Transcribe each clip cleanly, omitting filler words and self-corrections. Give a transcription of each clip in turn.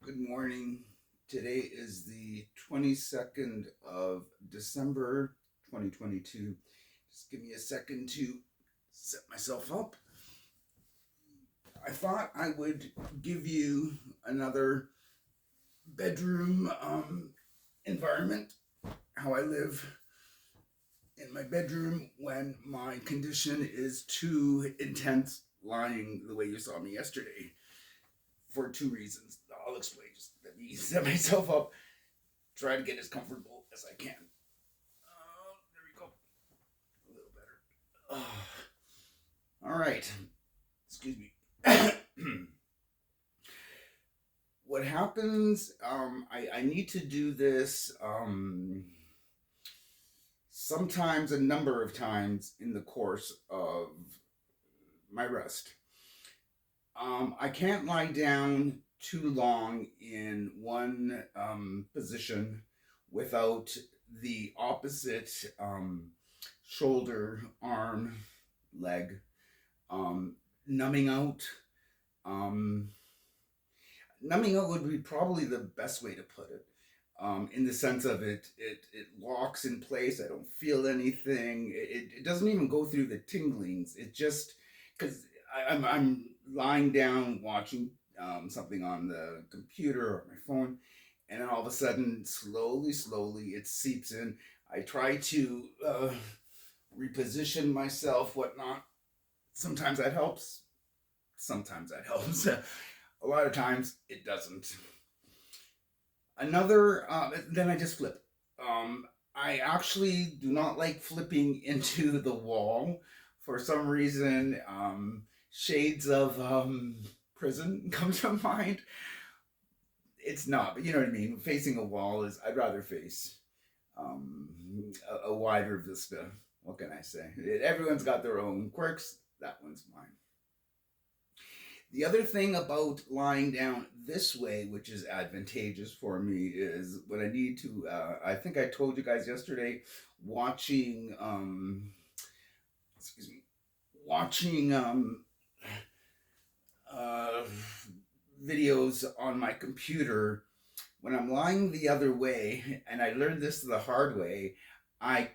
Good morning. Today is the 22nd of December 2022. Just give me a second to set myself up. I thought I would give you another bedroom environment, how I live in my bedroom when my condition is too intense lying the way you saw me yesterday for two reasons. I'll explain. Just let me set myself up, try to get as comfortable as I can. There we go. A little better. All right. Excuse me. What happens? I need to do this sometimes, a number of times in the course of my rest. I can't lie down too long in one position without the opposite shoulder, arm, leg numbing out. Um, Numbing out would be probably the best way to put it. In the sense of it locks in place. I don't feel anything. It doesn't even go through the tinglings. It just because I'm lying down watching something on the computer or my phone, and then all of a sudden, slowly, it seeps in. I try to reposition myself, whatnot. Sometimes that helps. Sometimes that helps. A lot of times it doesn't. Then I just flip. I actually do not like flipping into the wall. For some reason, shades of prison come to mind. It's not, but you know what I mean. Facing a wall is, I'd rather face um, a wider vista. What can I say? Everyone's got their own quirks. That one's mine. The other thing about lying down this way, which is advantageous for me, is when I need to. I think I told you guys yesterday, watching. Excuse me, watching uh, videos on my computer. When I'm lying the other way, and I learned this the hard way, I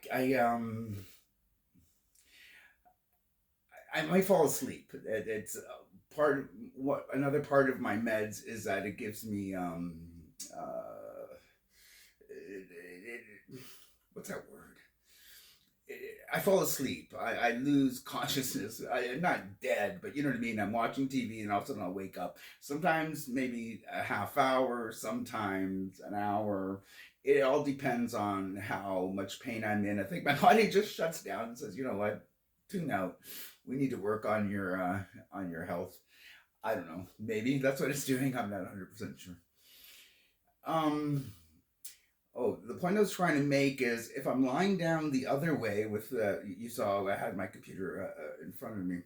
I might fall asleep. It's part of what another part of my meds is that it gives me it, what's that word? I fall asleep. I lose consciousness. I'm not dead, but you know what I mean. I'm watching TV and all of a sudden I'll wake up. Sometimes maybe a half hour, sometimes an hour. It all depends on how much pain I'm in. I think my body just shuts down and says, you know what, tune out. We need to work on your health. I don't know. Maybe that's what it's doing. I'm not 100% sure. Um, Oh, the point I was trying to make is if I'm lying down the other way with you saw I had my computer in front of me.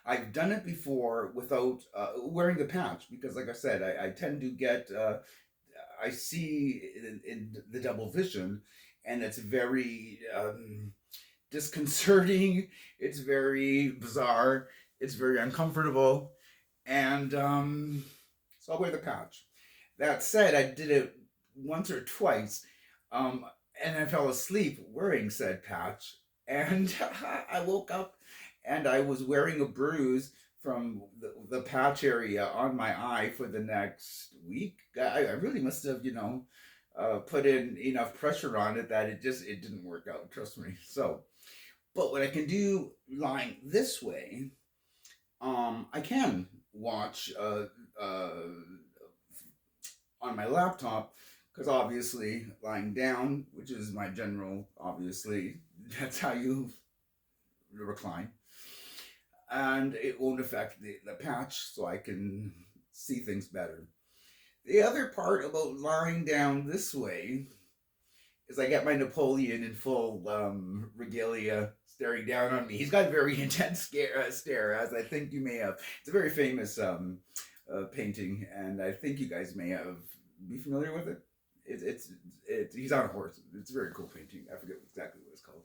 I've done it before without wearing the patch because, like I said, I tend to get I see in the double vision, and it's very disconcerting. It's very bizarre. It's very uncomfortable, and so I'll wear the patch. That said, I did it once or twice, um, and I fell asleep wearing said patch. And I woke up and I was wearing a bruise from the patch area on my eye for the next week. I really must have, put in enough pressure on it that it didn't work out. Trust me. So, but what I can do lying this way, I can watch on my laptop because obviously lying down, which is my general, obviously that's how you recline, and it won't affect the patch, so I can see things better. The other part about lying down this way is I get my Napoleon in full regalia staring down on me. He's got a very intense stare, as I think you may have. It's a very famous painting, and I think you guys may have be familiar with it. He's on a horse. It's a very cool painting. I forget exactly what it's called.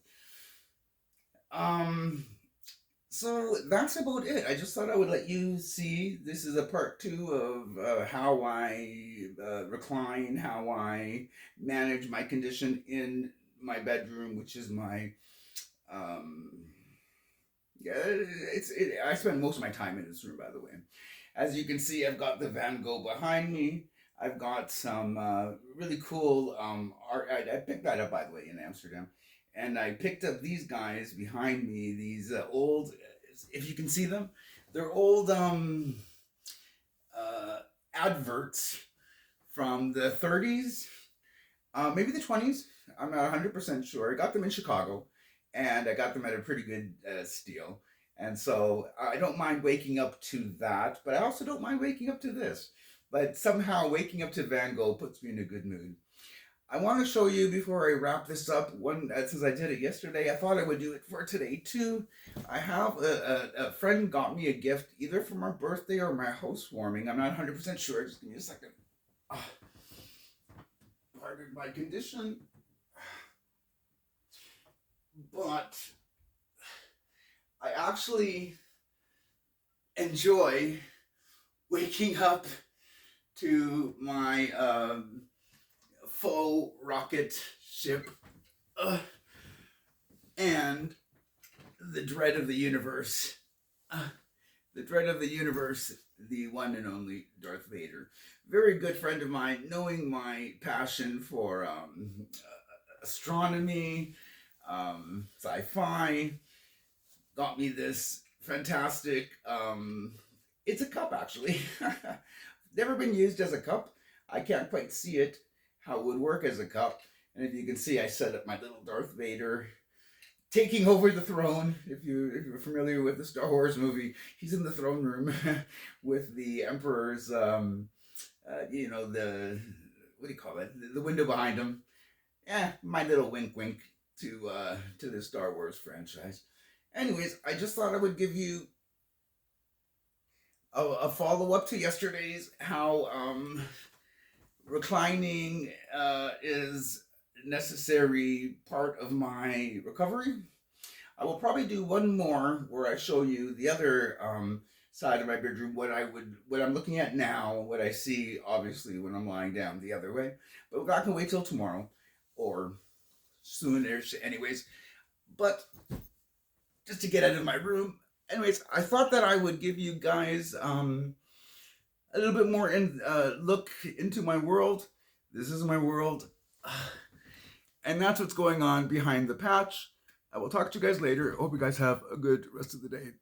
Um, So that's about it. I just thought I would let you see. This is a part two of how I recline, how I manage my condition in my bedroom, which is my um, yeah. I spend most of my time in this room, by the way. As you can see, I've got the Van Gogh behind me. I've got some really cool art. I picked that up, by the way, in Amsterdam. And I picked up these guys behind me, these old, if you can see them, they're old uh, adverts from the 30s, maybe the 20s. I'm not 100% sure. I got them in Chicago, and I got them at a pretty good steal. And so I don't mind waking up to that, but I also don't mind waking up to this. But somehow waking up to Van Gogh puts me in a good mood. I want to show you before I wrap this up. One, since I did it yesterday, I thought I would do it for today too. I have a friend got me a gift either for my birthday or my housewarming. I'm not 100% sure. Just give me a second. Ah, pardon my condition, but I actually enjoy waking up to my faux rocket ship and the dread of the universe. The dread of the universe, the one and only Darth Vader. Very good friend of mine, knowing my passion for astronomy, sci-fi, got me this fantastic. It's a cup, actually. Never been used as a cup. I can't quite see it how it would work as a cup. And if you can see, I set up my little Darth Vader taking over the throne. If you're familiar with the Star Wars movie, he's in the throne room with the Emperor's the what do you call it? The window behind him. Yeah, my little wink wink to the Star Wars franchise. Anyways, I just thought I would give you a follow up to yesterday's how reclining is necessary part of my recovery. I will probably do one more where I show you the other side of my bedroom, what I'm looking at now, what I see obviously when I'm lying down the other way. But I can wait till tomorrow or soonish, anyways. But just to get out of my room, anyways, I thought that I would give you guys a little bit more look into my world. This is my world. And that's what's going on behind the patch. I will talk to you guys later. Hope you guys have a good rest of the day.